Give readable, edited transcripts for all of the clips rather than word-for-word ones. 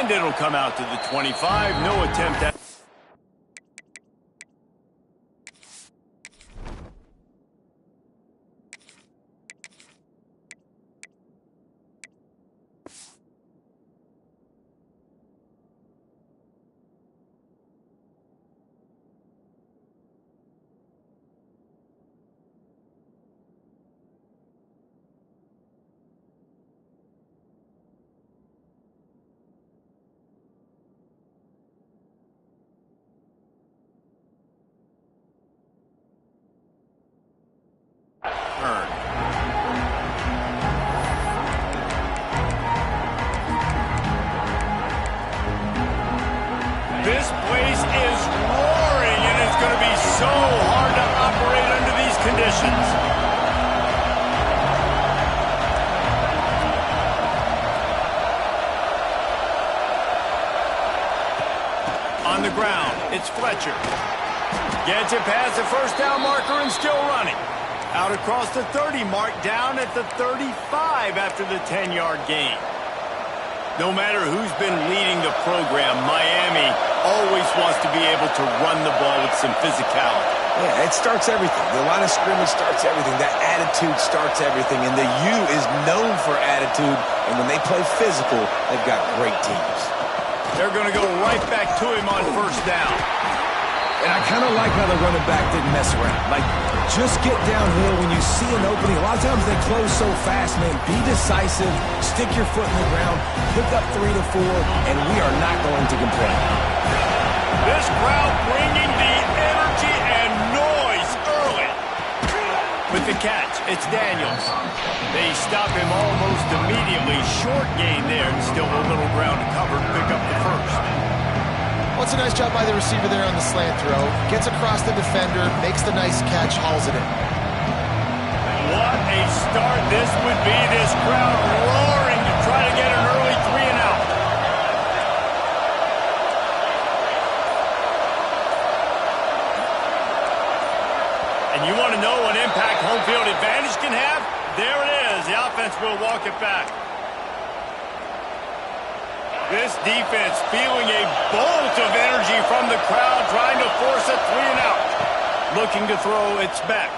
And it'll come out to the 25. No attempt at... This place is roaring, and it's going to be so hard to operate under these conditions. On the ground, it's Fletcher. Gets it past the first down marker and still running. Out across the 30 mark, down at the 35 after the 10-yard gain. No matter who's been leading the program, Miami always wants to be able to run the ball with some physicality. Yeah, it starts everything. The line of scrimmage starts everything. That attitude starts everything. And the U is known for attitude. And when they play physical, they've got great teams. They're going to go right back to him on first down. And I kind of like how the running back didn't mess around. Like, just get downhill when you see an opening. A lot of times they close so fast, man. Be decisive. Stick your foot in the ground. Pick up 3 to 4, and we are not going to complain. This crowd bringing the energy and noise early. With the catch, it's Daniels. They stop him almost immediately. Short gain there, and still a little ground to cover to pick up the first. Well, it's a nice job by the receiver there on the slant throw. Gets across the defender, makes the nice catch, hauls it in. What a start this would be. This crowd roaring to try to get an early 3 and out. And you want to know what impact home field advantage can have? There it is. The offense will walk it back. This defense feeling a bolt of energy from the crowd, trying to force a 3 and out. Looking to throw, it's back.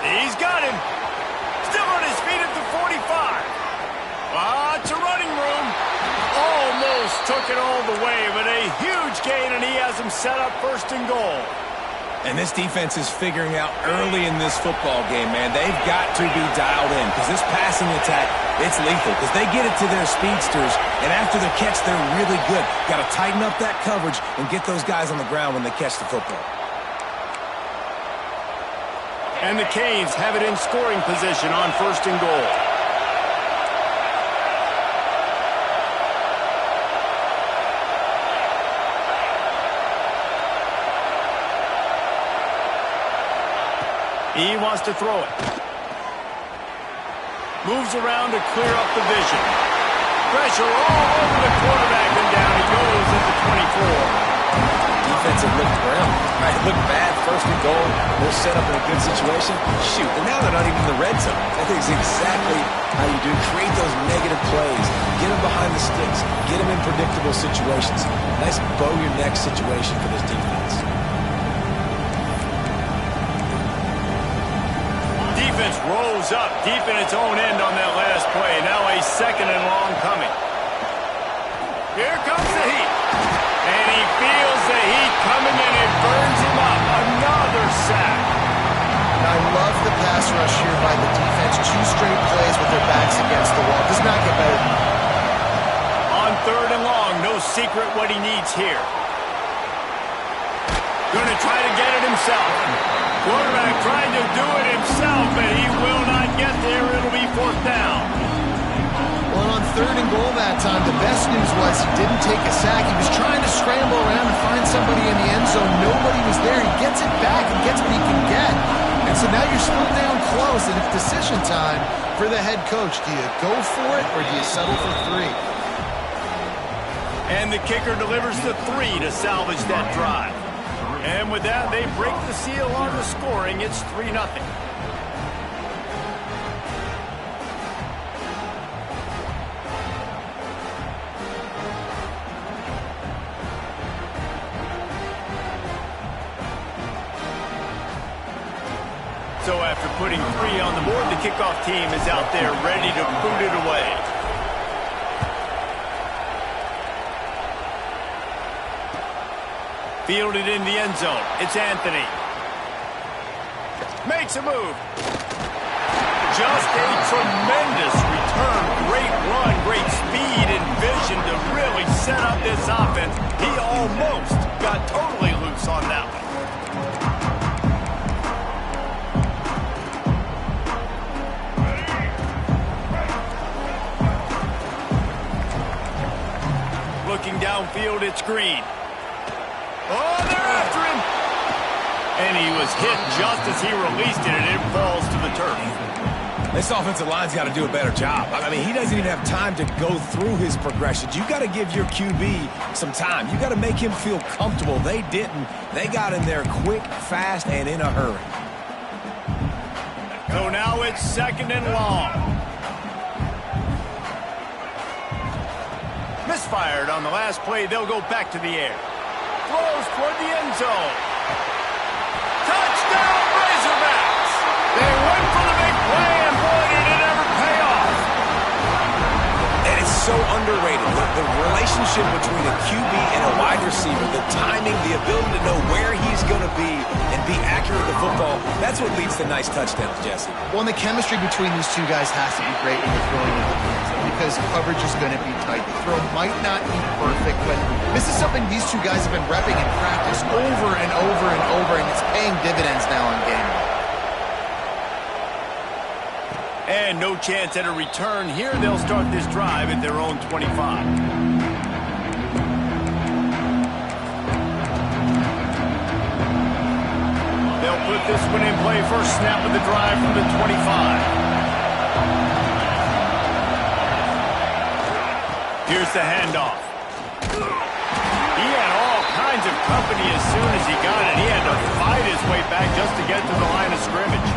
He's got him. Still on his feet at the 45. Lots of running room. Almost took it all the way, but a huge gain, and he has him set up first and goal. And this defense is figuring out early in this football game, man. They've got to be dialed in because this passing attack, it's lethal because they get it to their speedsters, and after the catch, they're really good. Got to tighten up that coverage and get those guys on the ground when they catch the football. And the Canes have it in scoring position on first and goal. He wants to throw it. Moves around to clear up the vision. Pressure all over the quarterback, and down he goes at the 24. Defensive looked around. Right, it looked bad, first and goal. They're set up in a good situation. Shoot, and now they're not even in the red zone. I think it's exactly how you do. Create those negative plays. Get them behind the sticks. Get them in predictable situations. Nice bow-your-neck situation for this defense. Defense rolls up deep in its own end on that last play. Now a second and long coming. Here comes the heat. And he feels the heat coming, and it burns him up. Another sack. I love the pass rush here by the defense. 2 straight plays with their backs against the wall. Does not get better than that. On third and long, no secret what he needs here. Going to try to get it himself. Quarterback trying to do it himself, but he will not get there. It'll be fourth down. Well, on third and goal that time, the best news was he didn't take a sack. He was trying to scramble around and find somebody in the end zone. Nobody was there. He gets it back and gets what he can get. And so now you're still down close, and it's decision time for the head coach. Do you go for it, or do you settle for 3? And the kicker delivers the 3 to salvage that drive. And with that, they break the seal on the scoring. It's 3-0. So after putting 3 on the board, the kickoff team is out there ready to boot it away. Fielded in the end zone. It's Anthony. Makes a move. Just a tremendous return. Great run, great speed and vision to really set up this offense. He almost got totally loose on that one. Looking downfield, it's Green. Oh, they're after him! And he was hit just as he released it, and it falls to the turf. This offensive line's got to do a better job. I mean, he doesn't even have time to go through his progressions. You got to give your QB some time. You got to make him feel comfortable. They didn't. They got in there quick, fast, and in a hurry. So now it's 2nd and long. Misfired on the last play. They'll go back to the air. Throws toward the end zone. Touchdown, Razorbacks! They went for the big play, and boy, did it ever pay off. And it's so underrated. The relationship between a QB and a wide receiver, the timing, the ability to know where he's going to be and be accurate with the football, that's what leads to nice touchdowns, Jesse. Well, and the chemistry between these two guys has to be great when you're throwing into the end zone because coverage is going to be tight. The throw might not be perfect, but this is something these two guys have been repping in practice over and over and over, and it's paying dividends now on game day. And no chance at a return here. They'll start this drive at their own 25. They'll put this one in play. First snap of the drive from the 25. Here's the handoff. He had all kinds of company as soon as he got it. He had to fight his way back just to get to the line of scrimmage.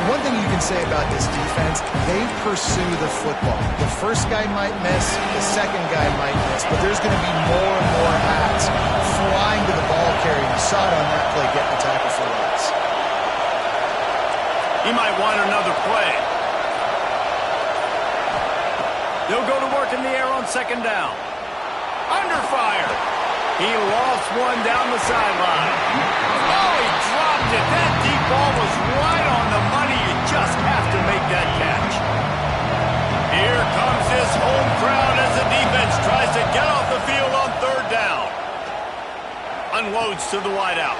One thing you can say about this defense, they pursue the football. The first guy might miss, the second guy might miss, but there's going to be more and more hats flying to the ball carrier. You saw it on that play, getting the tackle for loss. He might want another play. They'll go to work in the air on 2nd down. Under fire. He lost one down the sideline. Oh, he dropped it. That deep ball was right on the money. You just have to make that catch. Here comes this home crowd as the defense tries to get off the field on 3rd down. Unloads to the wideout.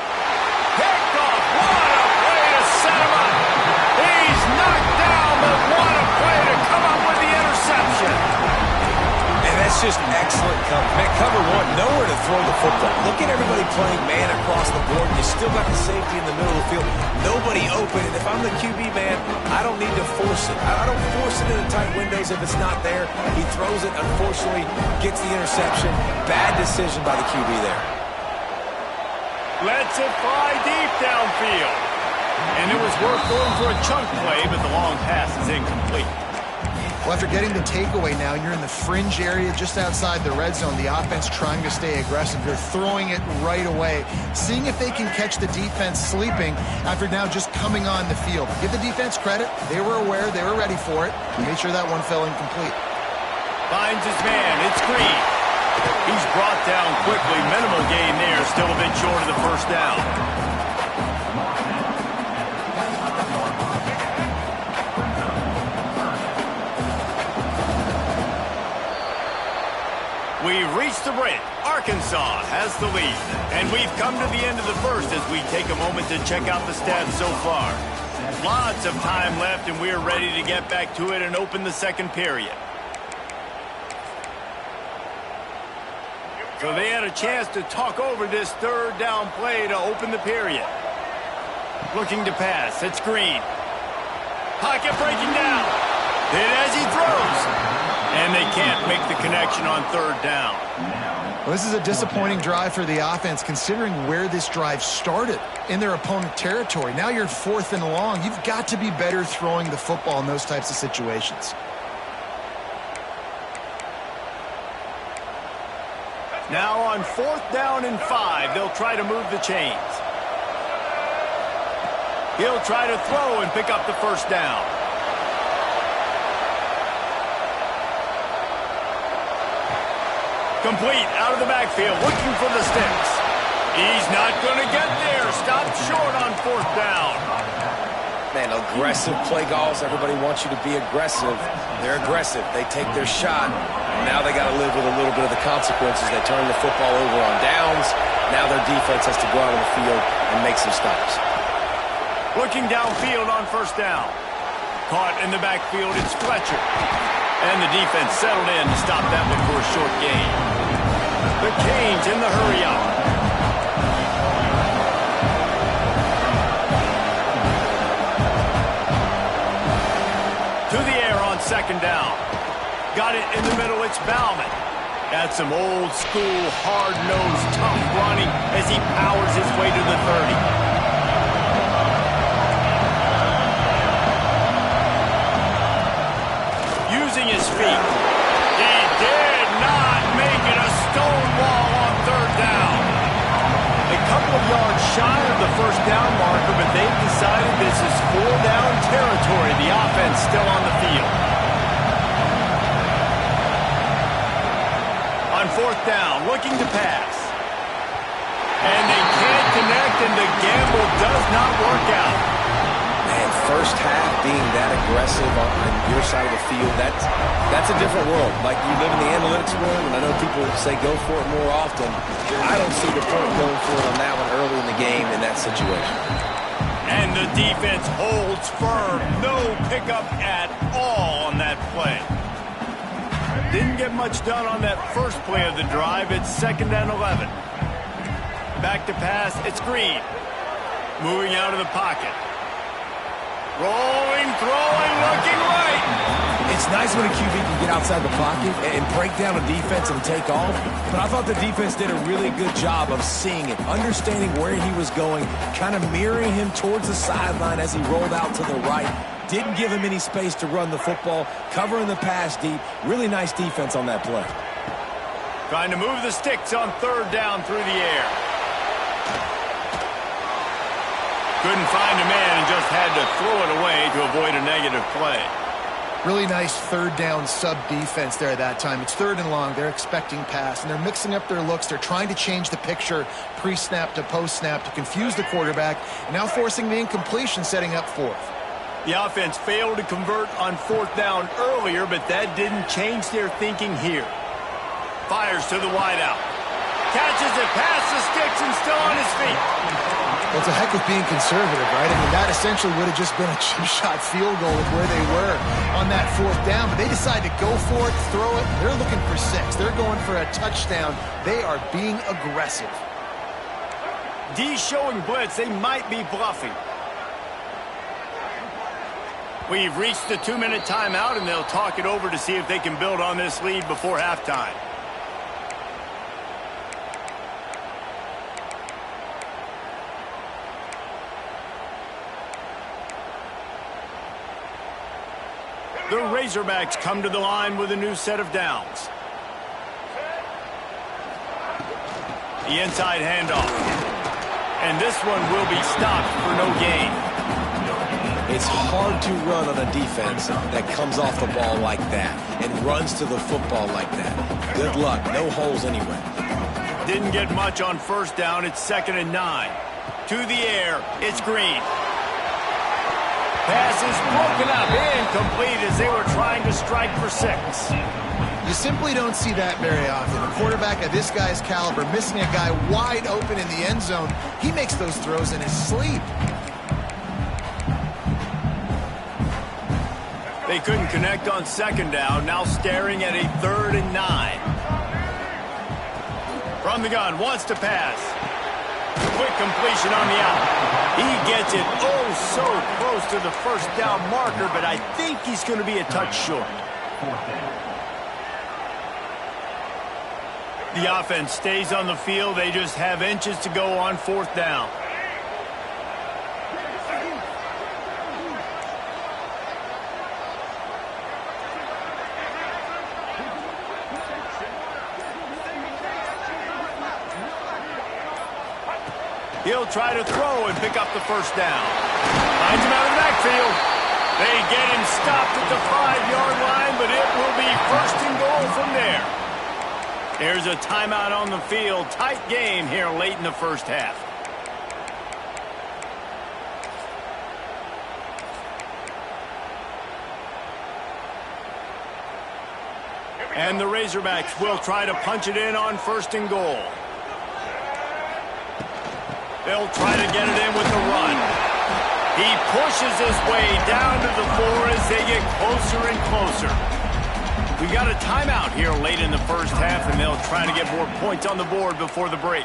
Picked off. What a play to set him up. He's knocked down, but what a play to come up with the interception. And that's just excellent coverage. Cover one, nowhere to throw the football. Look at everybody playing man across the board. You still got the safety in the middle of the field. Nobody open. And if I'm the QB, man, I don't need to force it. I don't force it into tight windows if it's not there. He throws it, unfortunately, gets the interception. Bad decision by the QB there. Lets it fly deep downfield. And it was worth going for a chunk play, but the long pass is incomplete. Well, after getting the takeaway now, you're in the fringe area just outside the red zone. The offense trying to stay aggressive. They're throwing it right away, seeing if they can catch the defense sleeping after now just coming on the field. Give the defense credit. They were aware. They were ready for it. Made sure that one fell incomplete. Finds his man. It's Green. He's brought down quickly. Minimal gain there. Still a bit short of the first down. We've reached the break. Arkansas has the lead. And we've come to the end of the first as we take a moment to check out the stats so far. Lots of time left, and we're ready to get back to it and open the second period. So they had a chance to talk over this 3rd down play to open the period. Looking to pass. It's Green. Pocket breaking down. Hit as he throws. And they can't make the connection on 3rd down. Well, this is a disappointing drive for the offense, considering where this drive started in their opponent territory. Now you're 4th and long. You've got to be better throwing the football in those types of situations. Now on 4th down and 5, they'll try to move the chains. He'll try to throw and pick up the first down. Complete out of the backfield, looking for the sticks. He's not going to get there. Stopped short on fourth down. Man, aggressive play calls. Everybody wants you to be aggressive. They're aggressive. They take their shot. And now they got to live with a little bit of the consequences. They turn the football over on downs. Now their defense has to go out on the field and make some stops. Looking downfield on first down. Caught in the backfield, it's Fletcher. And the defense settled in to stop that one for a short gain. The Canes in the hurry-up. To the air on second down. Got it in the middle, it's Bauman. That's some old-school, hard-nosed, tough running as he powers his way to the 30. Using his feet. He did not make it a stonewall on third down. A couple of yards shy of the first down marker, but they've decided this is four-down territory. The offense still on the field. On fourth down, looking to pass. And they can't connect, and the gamble does not work out. Man, first half being that aggressive on your side of the field, that's a different world. Like, you live in the analytics world, and I know people say go for it more often. I don't see the point going for it on that one early in the game in that situation. And the defense holds firm. No pickup at all on that play. Didn't get much done on that first play of the drive. It's 2nd and 11. Back to pass. It's Green. Moving out of the pocket. Rolling, throwing, looking right. It's nice when a QB can get outside the pocket and break down a defense and take off. But I thought the defense did a really good job of seeing it, understanding where he was going, kind of mirroring him towards the sideline as he rolled out to the right. Didn't give him any space to run the football, covering the pass deep. Really nice defense on that play. Trying to move the sticks on third down through the air. Couldn't find a man and just had to throw it away to avoid a negative play. Really nice third down sub-defense there that time. It's 3rd and long. They're expecting pass, and they're mixing up their looks. They're trying to change the picture pre-snap to post-snap to confuse the quarterback, and now forcing the incompletion, setting up 4th. The offense failed to convert on 4th down earlier, but that didn't change their thinking here. Fires to the wideout. Catches it past the sticks and still on his feet. Well, it's a heck of being conservative, right? I mean, that essentially would have just been a chip shot field goal with where they were on that 4th down. But they decide to go for it, throw it. They're looking for 6. They're going for a touchdown. They are being aggressive. D showing blitz. They might be bluffing. We've reached the 2-minute timeout, and they'll talk it over to see if they can build on this lead before halftime. The Razorbacks come to the line with a new set of downs. The inside handoff. And this one will be stopped for no gain. It's hard to run on a defense that comes off the ball like that and runs to the football like that. Good luck. No holes anyway. Didn't get much on first down. It's 2nd and 9. To the air. It's Green. Pass is broken up. Incomplete as they were trying to strike for 6. You simply don't see that very often. A quarterback of this guy's caliber missing a guy wide open in the end zone. He makes those throws in his sleep. They couldn't connect on 2nd down. Now staring at a 3rd and 9. From the gun, wants to pass. Quick completion on the out. He gets it so close to the first down marker, but I think he's going to be a touch short. The offense stays on the field. They just have inches to go on 4th down. He'll try to throw and pick up the first down. Finds him out of the backfield. They get him stopped at the 5-yard line, but it will be first and goal from there. There's a timeout on the field. Tight game here late in the first half. And the Razorbacks will try to punch it in on first and goal. They'll try to get it in with the run. He pushes his way down to the 4 as they get closer and closer. We got a timeout here late in the first half, and they'll try to get more points on the board before the break.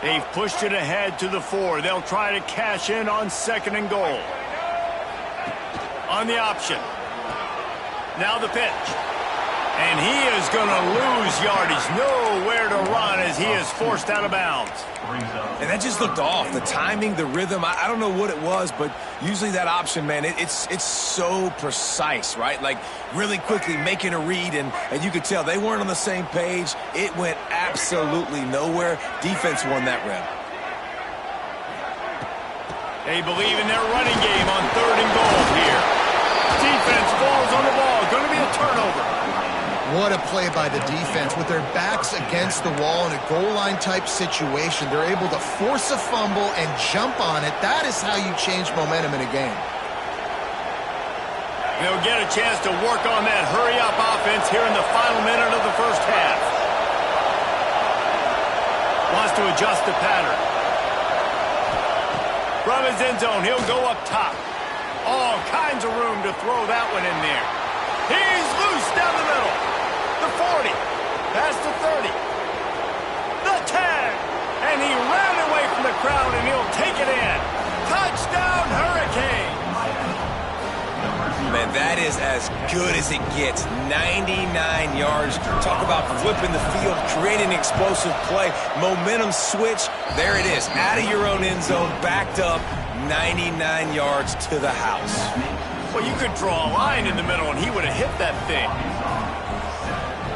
They've pushed it ahead to the 4. They'll try to cash in on second and goal. On the option. Now the pitch. And he is going to lose yardage. Nowhere to run as he is forced out of bounds. And that just looked off. The timing, the rhythm, I don't know what it was, but usually that option, man, it's so precise, right? Like really quickly making a read, and you could tell they weren't on the same page. It went absolutely nowhere. Defense won that rep. They believe in their running game on third and goal here. Defense falls on the ball. Going to be a turnover. What a play by the defense. With their backs against the wall in a goal line type situation, they're able to force a fumble and jump on it. That is how you change momentum in a game. They'll get a chance to work on that hurry-up offense here in the final minute of the first half. Wants to adjust the pattern. From his end zone, he'll go up top. All kinds of room to throw that one in there. He's loose down the middle. The 40. Past the 30. The 10. And he ran away from the crowd, and he'll take it in. Touchdown, Hurricane. Man, that is as good as it gets. 99 yards. Talk about flipping the field, creating an explosive play. Momentum switch. There it is. Out of your own end zone, backed up. 99 yards to the house. Well, you could draw a line in the middle, and he would have hit that thing.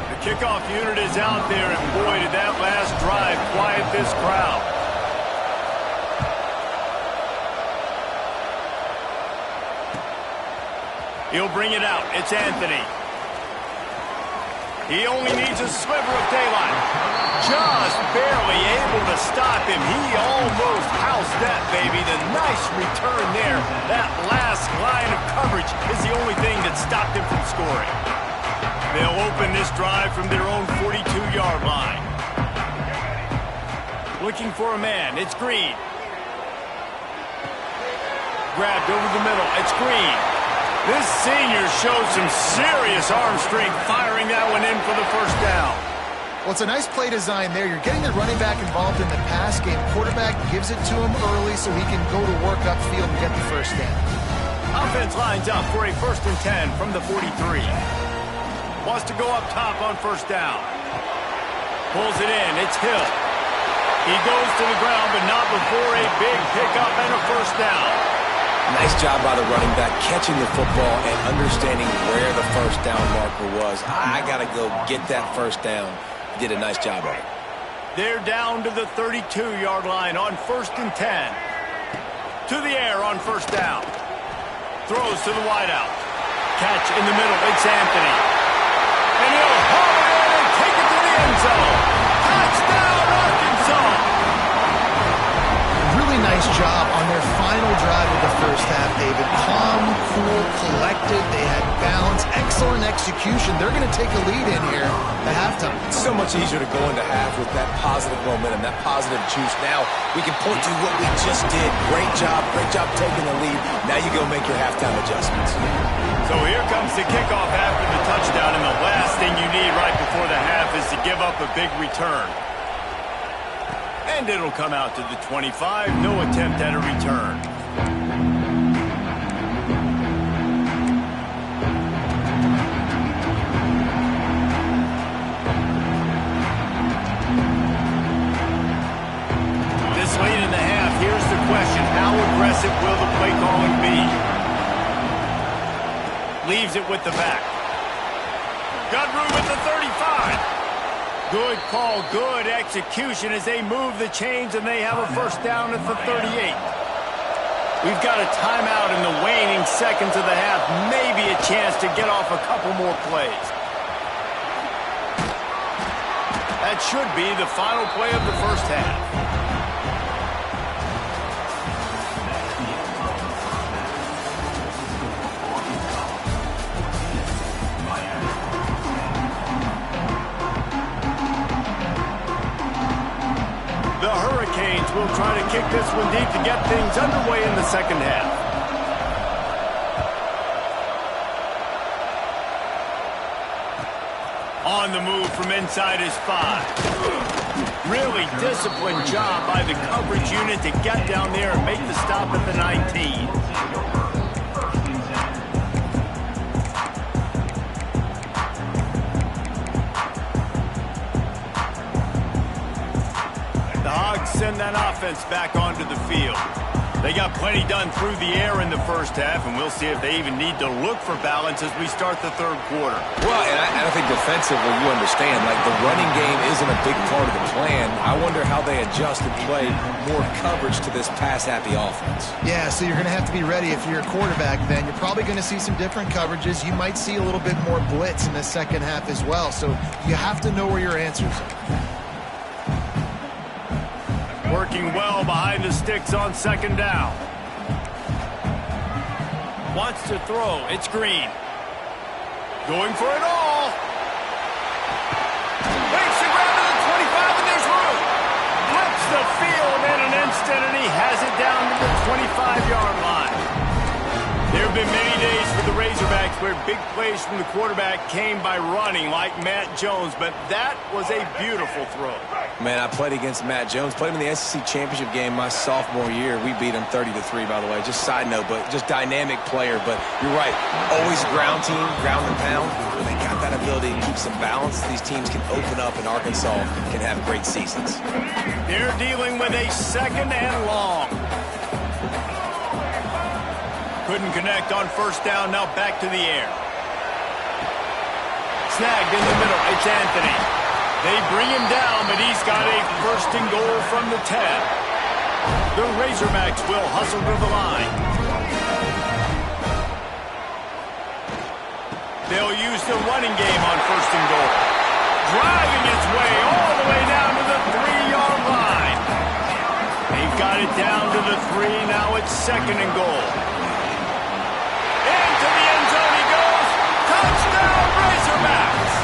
The kickoff unit is out there, and boy, did that last drive quiet this crowd. He'll bring it out. It's Anthony. He only needs a sliver of daylight. Just barely able to stop him. He almost housed that, baby. The nice return there. That last line of coverage is the only thing that stopped him from scoring. They'll open this drive from their own 42-yard line. Looking for a man. It's Green. Grabbed over the middle. It's Green. This senior shows some serious arm strength, firing that one in for the first down. Well, it's a nice play design there. You're getting the running back involved in the pass game. Quarterback gives it to him early so he can go to work upfield and get the first down. Offense lines up for a 1st and 10 from the 43. Wants to go up top on first down. Pulls it in. It's Hill. He goes to the ground, but not before a big pickup and a first down. Nice job by the running back catching the football and understanding where the first down marker was. I got to go get that first down. He did a nice job of it. They're down to the 32-yard line on 1st and 10. To the air on first down. Throws to the wideout. Catch in the middle. It's Anthony. And he'll haul it in and take it to the end zone. Touchdown, Arkansas! Really nice job on their final drive of the first half, David. Calm, cool, collected. They had balance, excellent execution. They're going to take a lead in here at halftime. It's so much easier to go into half with that positive momentum, that positive juice. Now we can point to what we just did. Great job taking the lead. Now you go make your halftime adjustments. So here comes the kickoff after the touchdown, and the last thing you need right before the half is to give up a big return. And it'll come out to the 25. No attempt at a return. This late in the half, here's the question. How aggressive will the play calling be? Leaves it with the back. Got room at the 35. Good call, good execution as they move the chains and they have a first down at the 38. We've got a timeout in the waning seconds of the half. Maybe a chance to get off a couple more plays. That should be the final play of the first half. The Hurricanes will try to kick this one deep to get things underway in the second half. On the move from inside his 5. Really disciplined job by the coverage unit to get down there and make the stop at the 19. Send that offense back onto the field. They got plenty done through the air in the first half, and we'll see if they even need to look for balance as we start the third quarter. Well, and I think defensively, you understand, like the running game isn't a big part of the plan. I wonder how they adjust and play more coverage to this pass-happy offense. Yeah, so you're going to have to be ready if you're a quarterback then. You're probably going to see some different coverages. You might see a little bit more blitz in the second half as well, so you have to know where your answers are. Working well behind the sticks on second down. Wants to throw. It's Green. Going for it all. Makes the grab to the 25, and there's room. Flips the field in an instant, and he has it down to the 25-yard line. There have been many days for the Razorbacks where big plays from the quarterback came by running like Matt Jones, but that was a beautiful throw. Man, I played against Matt Jones. Played him in the SEC championship game my sophomore year. We beat him 30-3, by the way. Just side note, but just dynamic player. But you're right. Always ground team, ground and pound. When they got that ability to keep some balance, these teams can open up, and Arkansas can have great seasons. They're dealing with a second and long. Couldn't connect on first down. Now back to the air. Snagged in the middle. It's Anthony. They bring him down, but he's got a first and goal from the 10. The Razorbacks will hustle to the line. They'll use the running game on first and goal. Driving its way all the way down to the 3-yard line. They've got it down to the 3. Now it's second and goal. Into the end zone he goes. Touchdown, Razorbacks.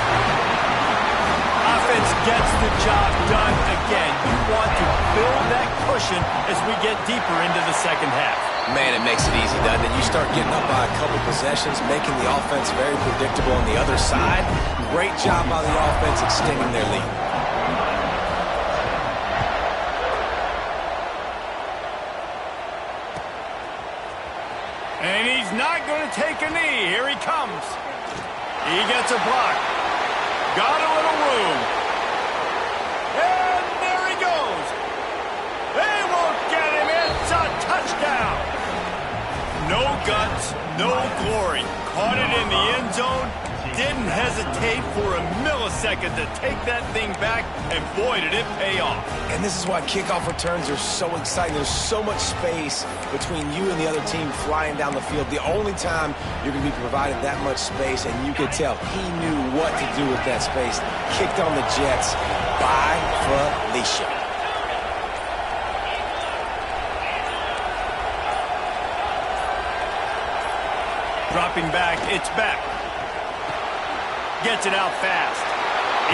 Offense gets the job done again. You want to build that cushion as we get deeper into the second half. Man, it makes it easy, doesn't it? You start getting up by a couple possessions, making the offense very predictable on the other side. Great job by the offense extending their lead. And he's not going to take a knee. Here he comes. He gets a block. Got a little room. And there he goes. They won't get him. It's a touchdown. No guts, no glory. Caught it in the end zone. Didn't hesitate for a millisecond to take that thing back, and boy, did it pay off. And this is why kickoff returns are so exciting. There's so much space between you and the other team flying down the field. The only time you're going to be provided that much space, and you could tell he knew what to do with that space. Kicked on the Jets by Felicia. Dropping back, it's back. Gets it out fast.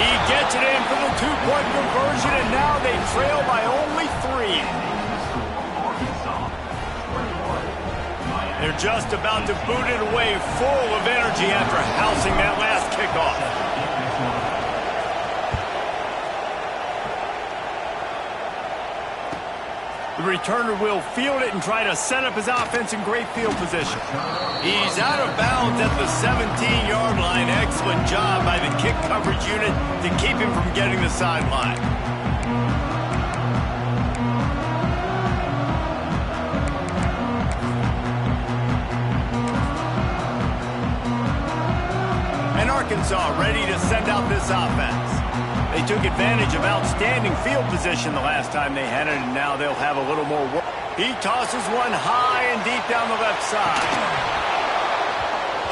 He gets it in for the two-point conversion, and now they trail by only 3. They're just about to boot it away, full of energy after housing that last kickoff. The returner will field it and try to set up his offense in great field position. He's out of bounds at the 17-yard line. Excellent job by the kick coverage unit to keep him from getting the sideline. And Arkansas ready to send out this offense. They took advantage of outstanding field position the last time they had it, and now they'll have a little more work. He tosses one high and deep down the left side.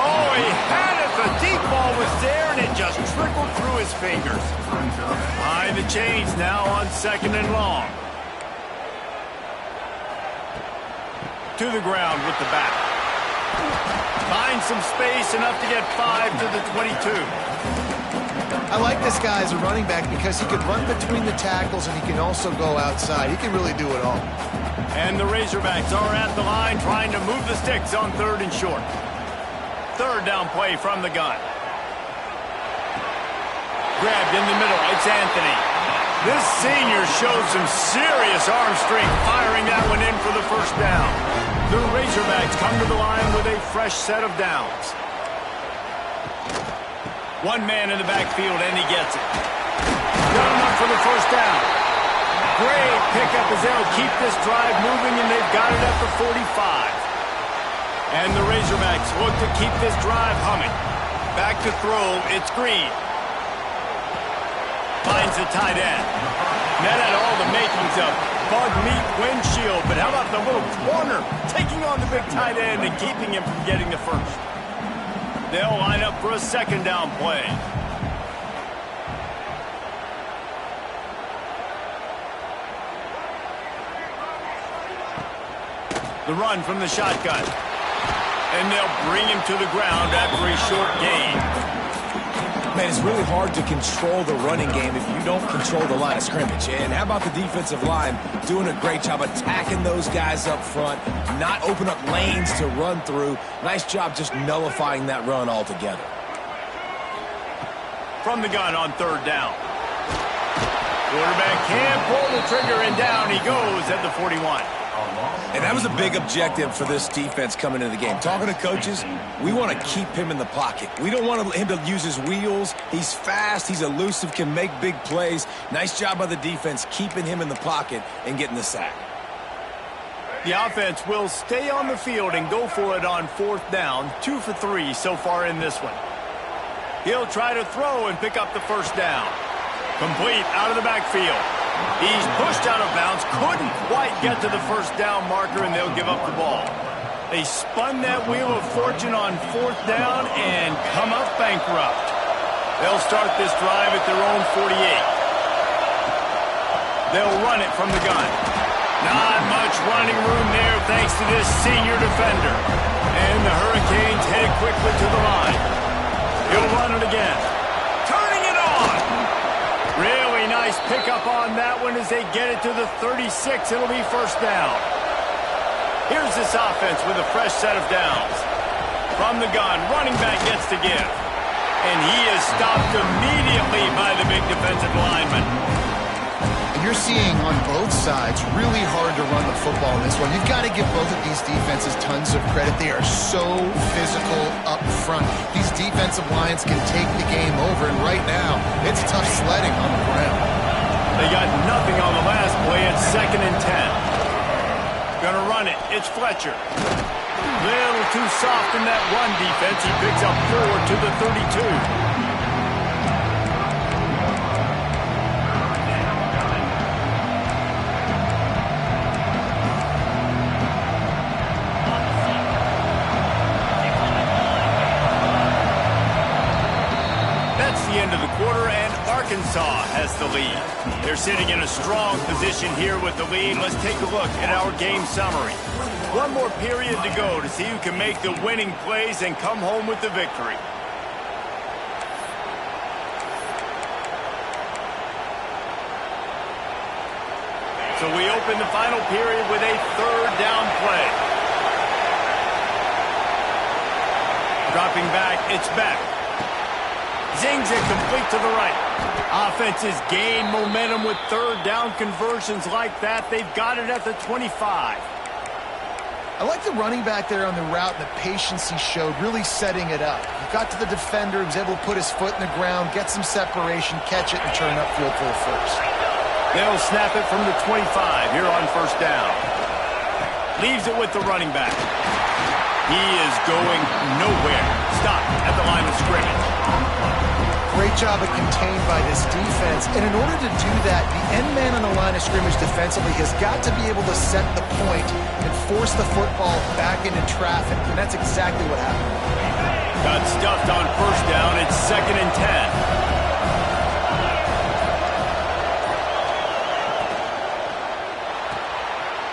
Oh, he had it. The deep ball was there, and it just trickled through his fingers. Behind the chains now on 2nd and long. To the ground with the back. Finds some space, enough to get 5 to the 22. I like this guy as a running back because he can run between the tackles and he can also go outside. He can really do it all. And the Razorbacks are at the line trying to move the sticks on 3rd and short. 3rd down play from the gun. Grabbed in the middle. It's Anthony. This senior showed some serious arm strength firing that one in for the first down. The Razorbacks come to the line with a fresh set of downs. One man in the backfield, and he gets it. Got enough for the first down. Great pickup as they'll keep this drive moving, and they've got it at the 45. And the Razorbacks look to keep this drive humming. Back to throw, it's Green. Finds the tight end. That had all the makings of bug meat windshield, but how about the little corner taking on the big tight end and keeping him from getting the first? They'll line up for a 2nd down play. The run from the shotgun. And they'll bring him to the ground after a short gain. Man, it's really hard to control the running game if you don't control the line of scrimmage. And how about the defensive line doing a great job attacking those guys up front, not open up lanes to run through. Nice job just nullifying that run altogether. From the gun on 3rd down. Quarterback can't pull the trigger, and down he goes at the 41. And that was a big objective for this defense coming into the game. Talking to coaches, we want to keep him in the pocket. We don't want him to use his wheels. He's fast, he's elusive, can make big plays. Nice job by the defense keeping him in the pocket and getting the sack. The offense will stay on the field and go for it on 4th down. 2 for 3 so far in this one. He'll try to throw and pick up the first down. Complete out of the backfield. He's pushed out of bounds, couldn't quite get to the first down marker, and they'll give up the ball. They spun that wheel of fortune on 4th down and come up bankrupt. They'll start this drive at their own 48. They'll run it from the gun. Not much running room there thanks to this senior defender. And the Hurricanes headed quickly to the line. He'll run it again. Turning it on! Really nice pickup on that one as they get it to the 36. It'll be first down. Here's this offense with a fresh set of downs. From the gun, running back gets to give. And he is stopped immediately by the big defensive lineman. You're seeing on both sides really hard to run the football in this one. You've got to give both of these defenses tons of credit. They are so physical up front. These defensive lines can take the game over, and right now, it's tough sledding on the ground. They got nothing on the last play. It's 2nd and 10. Gonna run it. It's Fletcher. Little too soft in that run defense. He picks up 4 to the 32. End of the quarter, and Arkansas has the lead. They're sitting in a strong position here with the lead. Let's take a look at our game summary. One more period to go to see who can make the winning plays and come home with the victory. So we open the final period with a 3rd down play. Dropping back, it's Beck. Zings it complete to the right. Offenses gain momentum with 3rd down conversions like that. They've got it at the 25. I like the running back there on the route and the patience he showed, really setting it up. He got to the defender, he was able to put his foot in the ground, get some separation, catch it, and turn upfield for the first. They'll snap it from the 25 here on first down. Leaves it with the running back. He is going nowhere. Stopped at the line of scrimmage. Great job of contained by this defense. And in order to do that, the end man on the line of scrimmage defensively has got to be able to set the point and force the football back into traffic. And that's exactly what happened. Got stuffed on first down. It's 2nd and 10.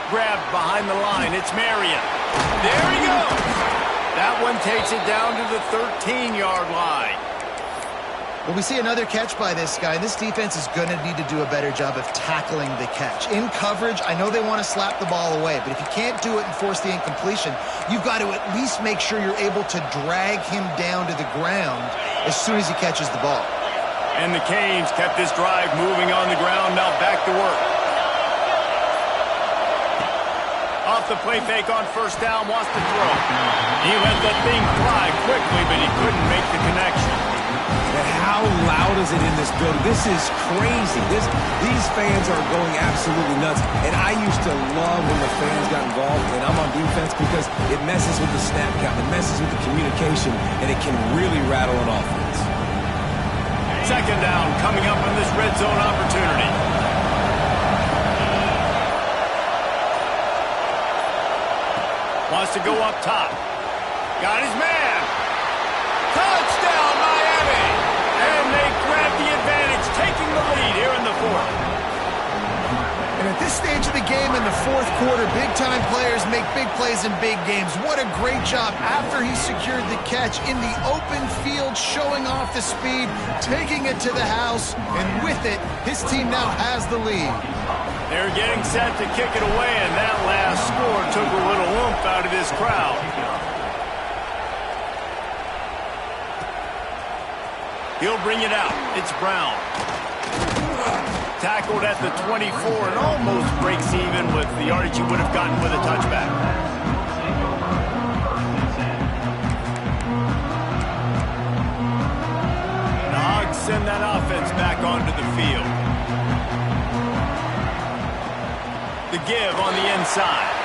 Grabbed behind the line. It's Marion. There he goes. That one takes it down to the 13-yard line. Well, we see another catch by this guy. This defense is going to need to do a better job of tackling the catch. In coverage, I know they want to slap the ball away, but if you can't do it and force the incompletion, you've got to at least make sure you're able to drag him down to the ground as soon as he catches the ball. And the Canes kept this drive moving on the ground. Now back to work. Off the play fake on first down, wants to throw. He let the thing fly quickly, but he couldn't make the connection. And how loud is it in this building? This is crazy. These fans are going absolutely nuts. And I used to love when the fans got involved, and I'm on defense, because it messes with the snap count, it messes with the communication, and it can really rattle an offense. 2nd down coming up on this red zone opportunity. Wants to go up top. Got his man. Touchdown, Miami! And they grab the advantage, taking the lead here in the 4th. And at this stage of the game in the 4th quarter, big-time players make big plays in big games. What a great job after he secured the catch in the open field, showing off the speed, taking it to the house, and with it, his team now has the lead. They're getting set to kick it away, and that last score took a little oomph out of this crowd. He'll bring it out. It's Brown. Tackled at the 24 and almost breaks even with the yardage he would have gotten with a touchback. The Hogs send that offense back onto the field. The give on the inside.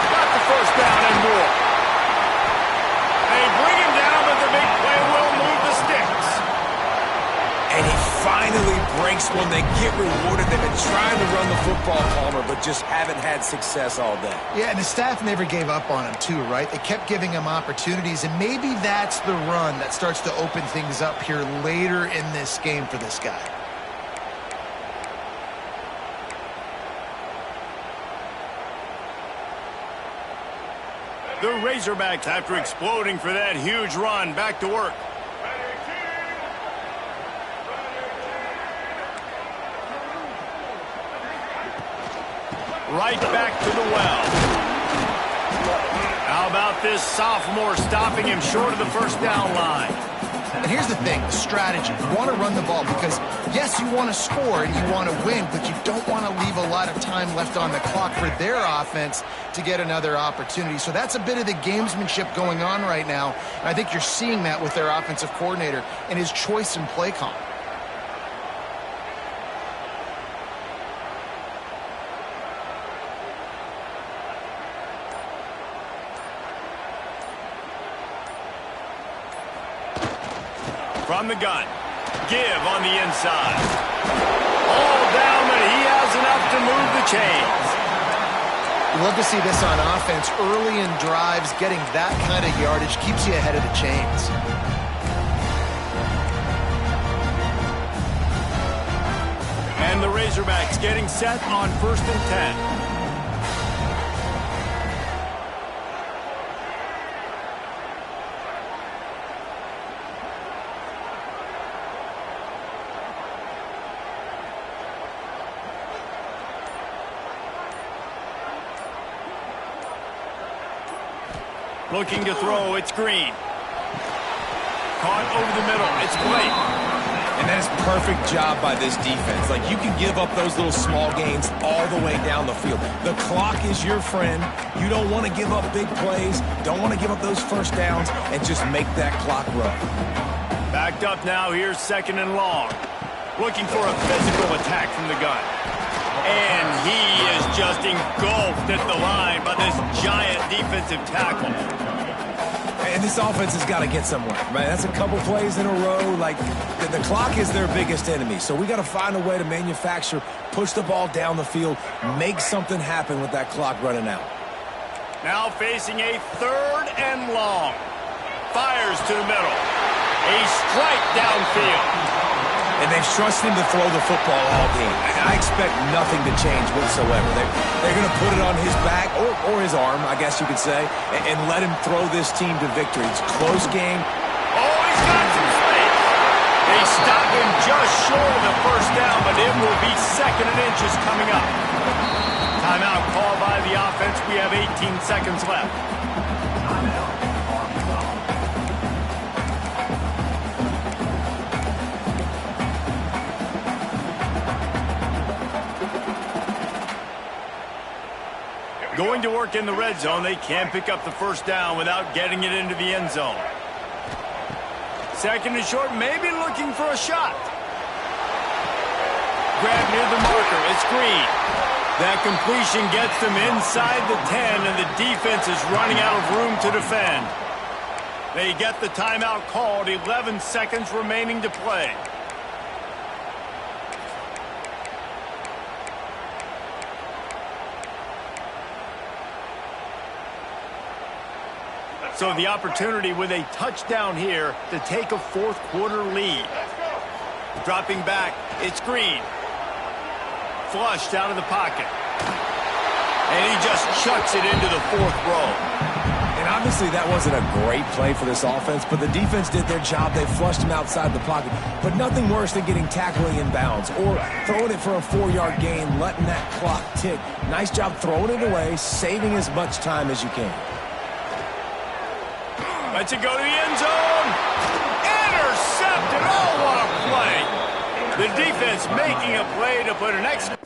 Got the first down and more. They bring him down, but the big play will move the sticks. And he finally breaks one. They get rewarded. They've been trying to run the football, Palmer, but just haven't had success all day. Yeah, and the staff never gave up on him too, right? They kept giving him opportunities, and maybe that's the run that starts to open things up here later in this game for this guy. The Razorbacks, after exploding for that huge run, back to work. Right back to the well. How about this sophomore stopping him short of the first down line? And here's the thing, the strategy. You want to run the ball because, yes, you want to score and you want to win, but you don't want to leave a lot of time left on the clock for their offense to get another opportunity. So that's a bit of the gamesmanship going on right now. And I think you're seeing that with their offensive coordinator and his choice in play call. From the gun. Give on the inside. All down, but he has enough to move the chains. You love to see this on offense. Early in drives, getting that kind of yardage keeps you ahead of the chains. And the Razorbacks getting set on 1st and 10. Looking to throw, it's Green. Caught over the middle, it's Blake. And that is perfect job by this defense. Like, you can give up those little small gains all the way down the field. The clock is your friend. You don't want to give up big plays, don't want to give up those first downs, and just make that clock run. Backed up now, here's 2nd and long. Looking for a physical attack from the gun. And he is just engulfed at the line by this giant defensive tackle. And this offense has got to get somewhere, right? That's a couple plays in a row. Like, the clock is their biggest enemy. So we got to find a way to manufacture, push the ball down the field, make something happen with that clock running out. Now facing a 3rd and long. Fires to the middle. A strike downfield. And they've trusted him to throw the football all game. I expect nothing to change whatsoever. They're going to put it on his back, or his arm, I guess you could say, and let him throw this team to victory. It's a close game. Oh, he's got some space. They stop him just short of the first down, but it will be 2nd and inches coming up. Timeout called by the offense. We have 18 seconds left. Going to work in the red zone. They can't pick up the first down without getting it into the end zone. 2nd and short, maybe looking for a shot. Grab near the marker. It's Green. That completion gets them inside the 10, and the defense is running out of room to defend. They get the timeout called. 11 seconds remaining to play. So the opportunity with a touchdown here to take a 4th quarter lead. Dropping back, it's Green. Flushed out of the pocket. And he just chucks it into the 4th row. And obviously that wasn't a great play for this offense, but the defense did their job. They flushed him outside the pocket. But nothing worse than getting tackling in bounds or throwing it for a 4-yard gain, letting that clock tick. Nice job throwing it away, saving as much time as you can. Lets it go to the end zone. Intercepted. Oh, what a play. The defense making a play to put an extra.